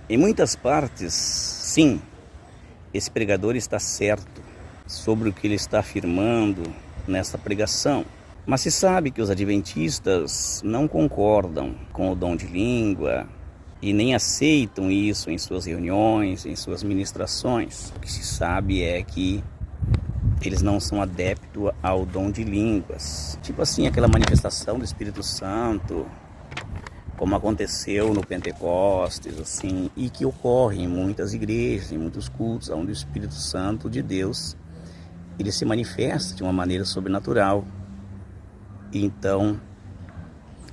Em muitas partes, sim, esse pregador está certo sobre o que ele está afirmando nessa pregação. Mas se sabe que os adventistas não concordam com o dom de língua e nem aceitam isso em suas reuniões, em suas ministrações. O que se sabe é que eles não são adeptos ao dom de línguas. Tipo assim, aquela manifestação do Espírito Santo, como aconteceu no Pentecostes, assim, e que ocorre em muitas igrejas, em muitos cultos, onde o Espírito Santo de Deus, ele se manifesta de uma maneira sobrenatural. Então,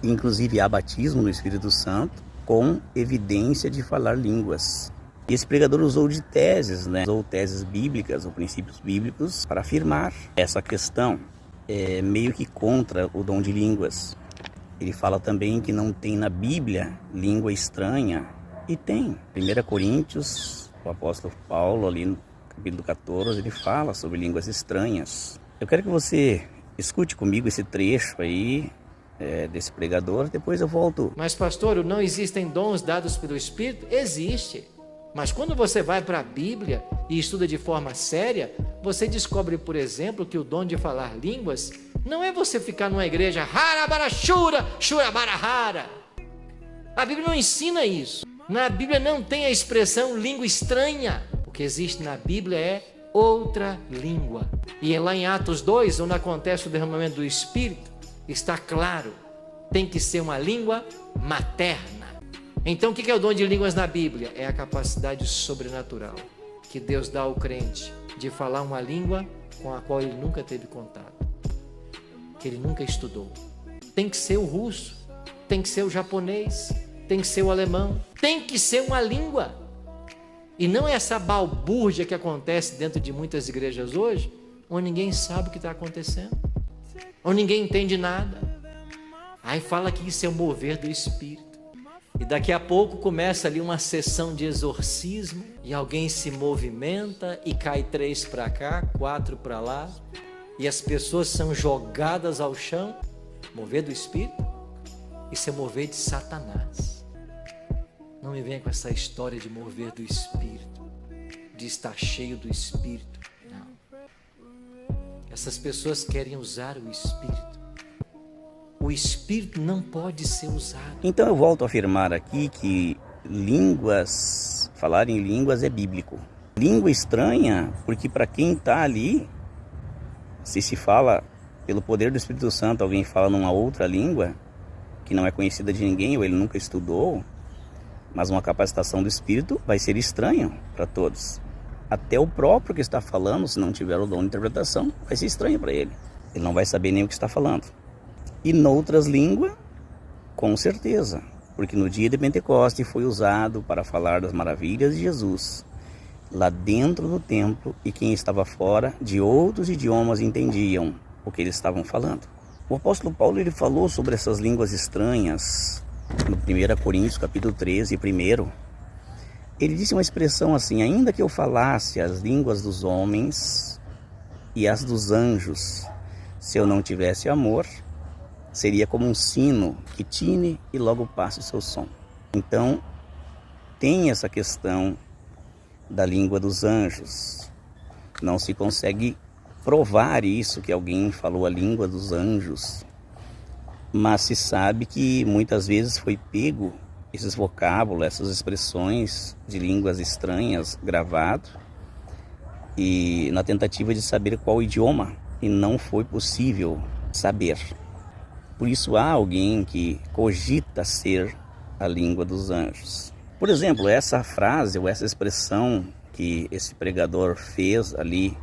inclusive há batismo no Espírito Santo com evidência de falar línguas. E esse pregador usou de teses, usou teses bíblicas ou princípios bíblicos para afirmar essa questão, meio que contra o dom de línguas. Ele fala também que não tem na Bíblia língua estranha, e tem. 1 Coríntios, o apóstolo Paulo, ali no capítulo 14, ele fala sobre línguas estranhas. Eu quero que você escute comigo esse trecho aí desse pregador, depois eu volto. Mas pastor, não existem dons dados pelo Espírito? Existe. Mas quando você vai para a Bíblia e estuda de forma séria, você descobre, por exemplo, que o dom de falar línguas não é você ficar numa igreja harabarachura, shurabarahara. A Bíblia não ensina isso. Na Bíblia não tem a expressão língua estranha. O que existe na Bíblia é outra língua. E lá em Atos 2, onde acontece o derramamento do Espírito, está claro, tem que ser uma língua materna. Então o que é o dom de línguas na Bíblia? É a capacidade sobrenatural que Deus dá ao crente de falar uma língua com a qual ele nunca teve contato, que ele nunca estudou. Tem que ser o russo, tem que ser o japonês, tem que ser o alemão, tem que ser uma língua. E não é essa balbúrdia que acontece dentro de muitas igrejas hoje, onde ninguém sabe o que está acontecendo, onde ninguém entende nada. Aí fala que isso é o mover do Espírito. E daqui a pouco começa ali uma sessão de exorcismo, e alguém se movimenta e cai 3 para cá, 4 para lá, e as pessoas são jogadas ao chão. Mover do Espírito? Isso é mover de Satanás. Não me venha com essa história de mover do Espírito, de estar cheio do Espírito. Não. Essas pessoas querem usar o Espírito. O Espírito não pode ser usado. Então eu volto a afirmar aqui que falar em línguas é bíblico. Língua estranha, porque para quem está ali, se fala pelo poder do Espírito Santo, alguém fala numa outra língua, que não é conhecida de ninguém, ou ele nunca estudou, mas uma capacitação do Espírito vai ser estranho para todos. Até o próprio que está falando, se não tiver o dom de interpretação, vai ser estranho para ele. Ele não vai saber nem o que está falando. E noutras línguas, com certeza, porque no dia de Pentecostes foi usado para falar das maravilhas de Jesus, lá dentro do templo, e quem estava fora de outros idiomas entendiam o que eles estavam falando. O apóstolo Paulo ele falou sobre essas línguas estranhas no 1 Coríntios capítulo 13, 1. Ele disse uma expressão assim: ainda que eu falasse as línguas dos homens e as dos anjos, se eu não tivesse amor, seria como um sino que tine e logo passe o seu som. Então, tem essa questão da língua dos anjos. Não se consegue provar isso, que alguém falou a língua dos anjos. Mas se sabe que muitas vezes foi pego esses vocábulos, essas expressões de línguas estranhas gravado, e na tentativa de saber qual idioma, e não foi possível saber. Por isso há alguém que cogita ser a língua dos anjos. Por exemplo, essa frase ou essa expressão que esse pregador fez ali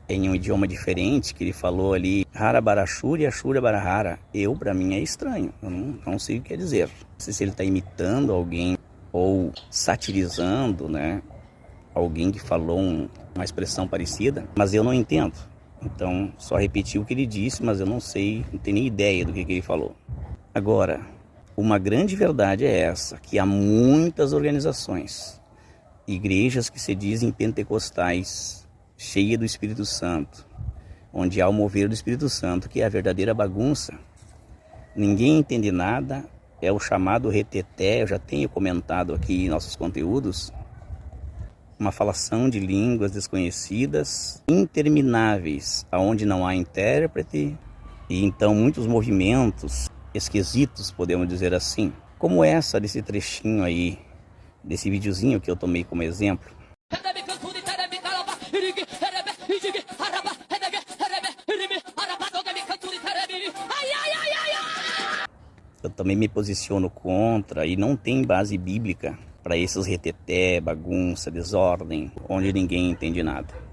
em um idioma diferente, que ele falou ali, harabarachuri, ashura barahara, para mim é estranho, eu não sei o que quer dizer. Não sei se ele está imitando alguém ou satirizando, alguém que falou uma expressão parecida, mas eu não entendo. Então, só repeti o que ele disse, mas eu não sei, não tenho nem ideia do que ele falou. Agora, uma grande verdade é essa, que há muitas organizações, igrejas que se dizem pentecostais, cheias do Espírito Santo, onde há o mover do Espírito Santo, que é a verdadeira bagunça. Ninguém entende nada, é o chamado reteté. Eu já tenho comentado aqui em nossos conteúdos. Uma falação de línguas desconhecidas, intermináveis, aonde não há intérprete, e então muitos movimentos esquisitos, podemos dizer assim, como essa desse trechinho aí, desse videozinho que eu tomei como exemplo. Eu também me posiciono contra e não tem base bíblica para esses reteté, bagunça, desordem, onde ninguém entende nada.